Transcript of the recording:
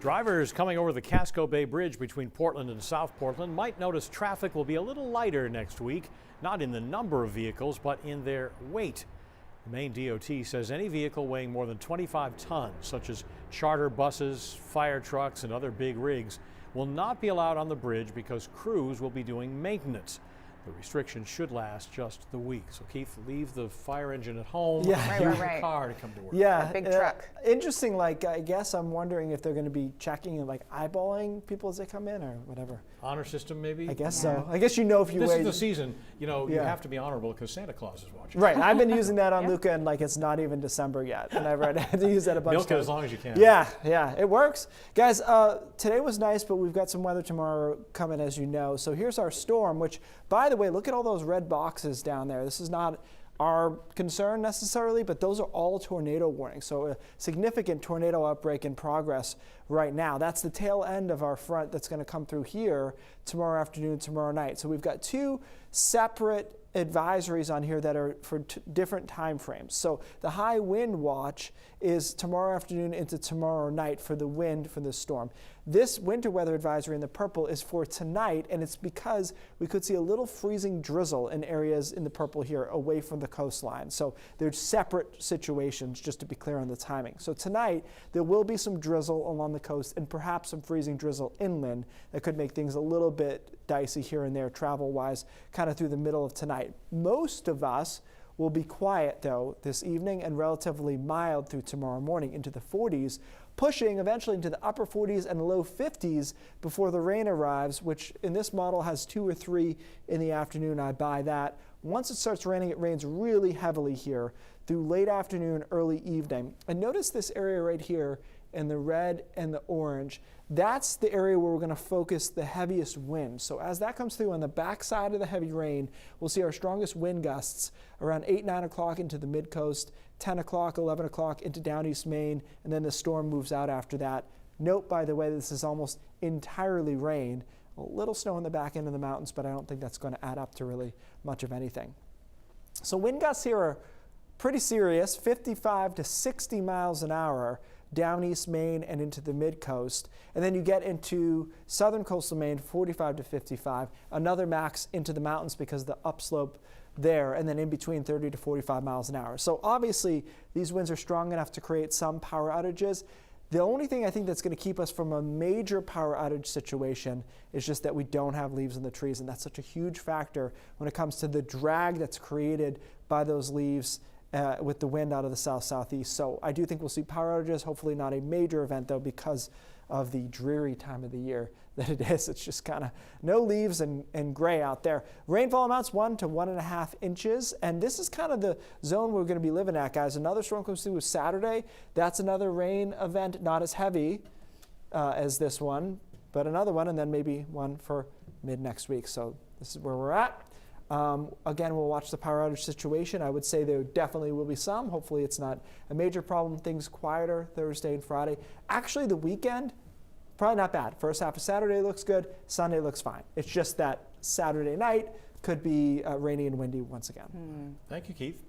Drivers coming over the Casco Bay Bridge between Portland and South Portland might notice traffic will be a little lighter next week, not in the number of vehicles, but in their weight. The Maine DOT says any vehicle weighing more than 25 tons, such as charter buses, fire trucks, and other big rigs, will not be allowed on the bridge because crews will be doing maintenance. The restriction should last just the week. So Keith, leave the fire engine at home. Yeah. Use your car to come to work. Yeah, a big truck. Interesting. Like, I guess I'm wondering if they're going to be checking and like eyeballing people as they come in or whatever. Honor system, maybe. I guess so. I guess if you this weigh. is the season. You have to be honorable because Santa Claus is watching. Right. I've been using that on Luca, and like it's not even December yet, and I've had to use that a bunch of Milk it times. as long as you can. Yeah, it works, guys. Today was nice, but we've got some weather tomorrow coming, as you know. So here's our storm. Which, by the way, look at all those red boxes down there. This is not our concern necessarily, but those are all tornado warnings. So a significant tornado outbreak in progress right now. That's the tail end of our front that's going to come through here tomorrow afternoon, tomorrow night. So we've got two separate advisories on here that are for different time frames. So the high wind watch is tomorrow afternoon into tomorrow night for the wind for the storm. This winter weather advisory in the purple is for tonight, and it's because we could see a little freezing drizzle in areas in the purple here away from the coastline. So they're separate situations, just to be clear on the timing. So tonight there will be some drizzle along the coast and perhaps some freezing drizzle inland that could make things a little bit dicey here and there travel-wise kind of through the middle of tonight. Most of us will be quiet, though, this evening and relatively mild through tomorrow morning into the 40s, pushing eventually into the upper 40s and low 50s before the rain arrives, which in this model has 2 or 3 in the afternoon. I buy that. Once it starts raining, it rains really heavily here through late afternoon, early evening. And notice this area right here in the red and the orange. That's the area where we're going to focus the heaviest wind. So as that comes through on the backside of the heavy rain, we'll see our strongest wind gusts around 8, 9 o'clock into the mid-coast, 10 o'clock, 11 o'clock into down east Maine, and then the storm moves out after that. Note, by the way, this is almost entirely rain. A little snow in the back end of the mountains, but I don't think that's going to add up to really much of anything. So wind gusts here are pretty serious, 55 to 60 miles an hour down east Maine and into the mid-coast. And then you get into southern coastal Maine, 45 to 55, another max into the mountains because of the upslope there, and then in between 30 to 45 miles an hour. So obviously these winds are strong enough to create some power outages. The only thing I think that's going to keep us from a major power outage situation is just that we don't have leaves in the trees, and that's such a huge factor when it comes to the drag that's created by those leaves with the wind out of the south-southeast. So I do think we'll see power outages, hopefully not a major event though because of the dreary time of the year that it is. It's just kind of no leaves and gray out there. Rainfall amounts 1 to 1.5 inches, and this is kind of the zone we're going to be living at, guys. Another storm comes through Saturday. That's another rain event, not as heavy as this one, but another one, and then maybe one for mid next week. So this is where we're at. Again, we'll watch the power outage situation. I would say there definitely will be some. Hopefully it's not a major problem. Things quieter Thursday and Friday. Actually, the weekend, probably not bad. First half of Saturday looks good. Sunday looks fine. It's just that Saturday night could be rainy and windy once again. Thank you, Keith.